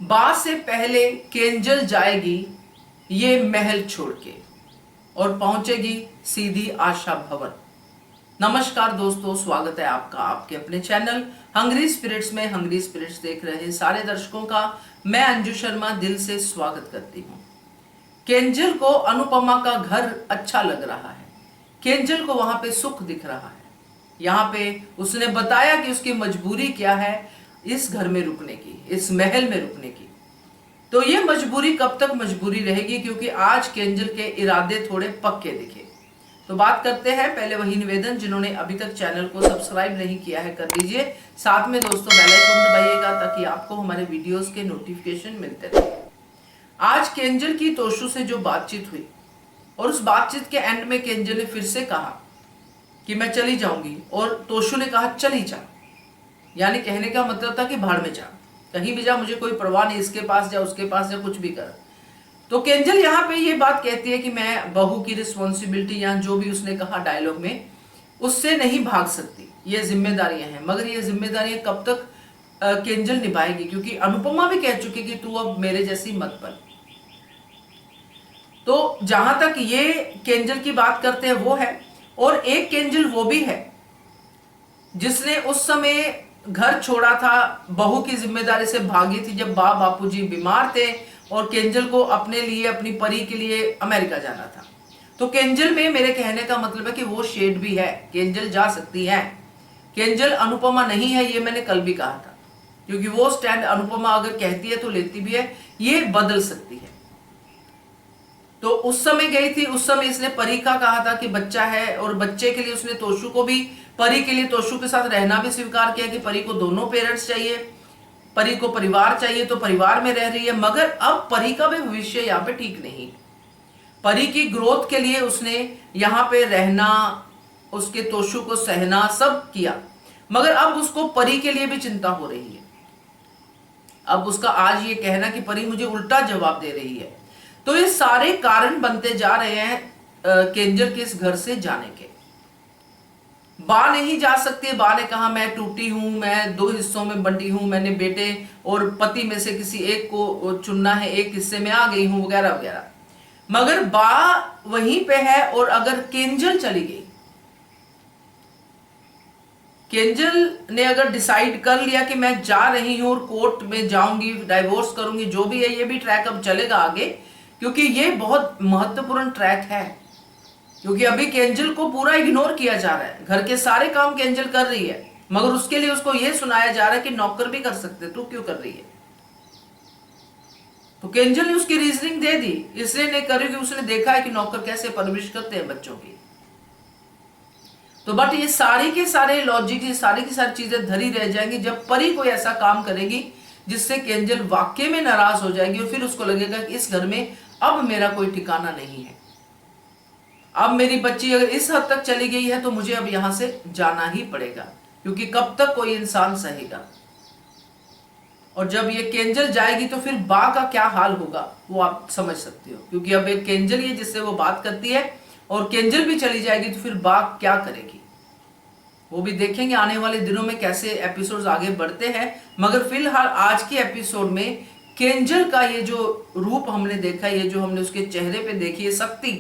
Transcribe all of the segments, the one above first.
बा से पहले केंजल जाएगी ये महल छोड़ के और पहुंचेगी सीधी आशा भवन। नमस्कार दोस्तों, स्वागत है आपका आपके अपने चैनल हंग्री स्पिरिट्स में। हंग्री स्पिरिट्स देख रहे सारे दर्शकों का मैं अंजू शर्मा दिल से स्वागत करती हूँ। केंजल को अनुपमा का घर अच्छा लग रहा है, केंजल को वहां पे सुख दिख रहा है। यहाँ पे उसने बताया कि उसकी मजबूरी क्या है इस घर में रुकने की, इस महल में रुकने की। तो ये मजबूरी कब तक मजबूरी रहेगी, क्योंकि आज केंजल के इरादे थोड़े पक्के दिखे। तो बात करते हैं, पहले वही निवेदन, जिन्होंने अभी तक चैनल को सब्सक्राइब नहीं किया है कर लीजिए। साथ में दोस्तों बेल आइकन दबाइएगा ताकि आपको हमारे वीडियोस के नोटिफिकेशन मिलते रहे। आज केंजल की तोशु से जो बातचीत हुई और उस बातचीत के एंड में केंजल ने फिर से कहा कि मैं चली जाऊंगी और तोशु ने कहा चली जा, यानी कहने का मतलब था कि भाड़ में जा, कहीं भी जा, मुझे कोई परवाह नहीं, इसके पास जा उसके पास जा, कुछ भी कर। तो केंजल यहाँ पे ये बात कहती है कि मैं बहू की रिस्पॉन्सिबिलिटी या जो भी उसने कहा डायलॉग में, उससे नहीं भाग सकती, ये जिम्मेदारियां हैं। मगर ये जिम्मेदारियां कब तक केंजल निभाएगी, क्योंकि अनुपमा भी कह चुकी कि तू अब मेरे जैसी मत बन। तो जहां तक ये केंजल की बात करते हैं वो है, और एक केंजल वो भी है जिसने उस समय घर छोड़ा था, बहू की जिम्मेदारी से भागी थी जब बापूजी बीमार थे और केंजल को अपने लिए, अपनी परी के लिए अमेरिका जाना था। तो केंजल में मेरे कहने का मतलब है कि वो शेड भी है, केंजल जा सकती है। केंजल अनुपमा नहीं है, ये मैंने कल भी कहा था, क्योंकि वो स्टैंड अनुपमा अगर कहती है तो लेती भी है, ये बदल सकती है। तो उस समय गई थी, उस समय इसने परी का कहा था कि बच्चा है, और बच्चे के लिए उसने तोशु को भी, परी के लिए तोशु के साथ रहना भी स्वीकार किया कि परी को दोनों पेरेंट्स चाहिए, परी को परिवार चाहिए, तो परिवार में रह रही है। मगर अब परी का भी भविष्य यहाँ पे ठीक नहीं। परी की ग्रोथ के लिए उसने यहाँ पे रहना, उसके तोशु को सहना सब किया, मगर अब उसको परी के लिए भी चिंता हो रही है। अब उसका आज ये कहना कि परी मुझे उल्टा जवाब दे रही है। तो ये सारे कारण बनते जा रहे हैं केंजल के इस घर से जाने के। बा नहीं जा सकती, बा ने कहा मैं टूटी हूं, मैं दो हिस्सों में बंटी हूं, मैंने बेटे और पति में से किसी एक को चुनना है, एक हिस्से में आ गई हूं वगैरह वगैरह। मगर बा वहीं पे है, और अगर केंजल चली गई, केंजल ने अगर डिसाइड कर लिया कि मैं जा रही हूं और कोर्ट में जाऊंगी, डाइवोर्स करूंगी, जो भी है, ये भी ट्रैक अब चलेगा आगे, क्योंकि ये बहुत महत्वपूर्ण ट्रैक है। क्योंकि अभी केंजल को पूरा इग्नोर किया जा रहा है, घर के सारे काम केंजल कर रही है, मगर उसके लिए उसको यह सुनाया जा रहा है कि नौकर भी कर सकते, तू क्यों कर रही है। तो केंजल ने उसकी रीजनिंग दे दी, इसलिए नहीं कर रही कि उसने देखा है कि नौकर कैसे परवरिश करते हैं बच्चों की। तो बट ये सारी के सारे लॉजिक, ये सारी की सारी चीजें धरी रह जाएंगी जब परी कोई ऐसा काम करेगी जिससे केंजल वाकई में नाराज हो जाएगी, और फिर उसको लगेगा कि इस घर में अब मेरा कोई ठिकाना नहीं है, अब मेरी बच्ची अगर इस हद तक चली गई है तो मुझे अब यहां से जाना ही पड़ेगा, क्योंकि कब तक कोई इंसान सहेगा। और जब ये केंजल जाएगी तो फिर बा का क्या हाल होगा वो आप समझ सकते हो, क्योंकि अब एक केंजल ही है जिससे वो बात करती है, और केंजल भी चली जाएगी तो फिर बा क्या करेगी वो भी देखेंगे आने वाले दिनों में कैसे एपिसोड्स आगे बढ़ते हैं। मगर फिलहाल आज के एपिसोड में केंजल का ये जो रूप हमने देखा, ये जो हमने उसके चेहरे पे देखी है शक्ति,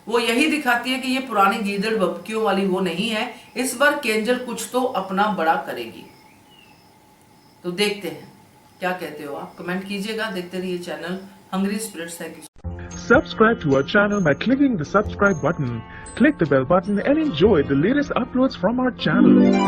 वो यही दिखाती है कि ये पुरानी गीदड़ बपकियों वाली वो नहीं है। इस बार केंजल कुछ तो अपना बड़ा करेगी। तो देखते हैं क्या कहते हो आप, कमेंट कीजिएगा। देखते रहिए channel hungry spirits. Thank you. Subscribe to our channel by clicking the subscribe button. Click the bell button and enjoy the latest uploads from our channel.